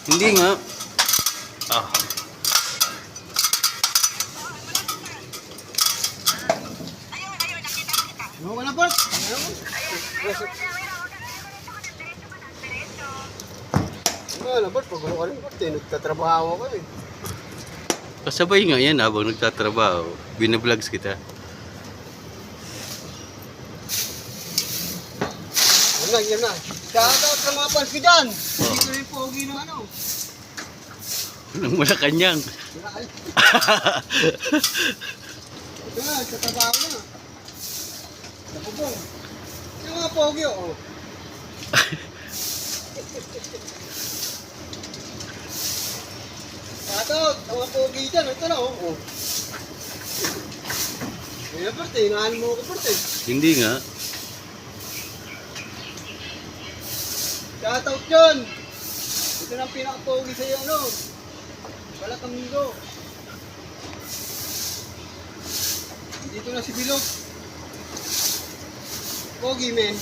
Hindi nga. Ah. Ano ka na, Bert? Ano, Bert? Pag ano ka rin, Bert, nagtatrabaho ako eh. Kasabay nga yan habang nagtatrabaho. Binablogs kita. Yan na. Shoutout sa mga fans ko dyan. Hindi ko rin pogi ng ano. Ng Malacanang. Ito na, sa trabaho na. Nakubong. Yung mga pogi, oh. Shoutout sa mga pogi dyan. Ito na, oh. Kaya, Bert, inahan mo ko, Bert, eh. Hindi nga. Shoutout dyan. Ito na ang pinaka-pogi sa'yo, ano. Balakamigo. Dito na si Bilog. Pogi, men.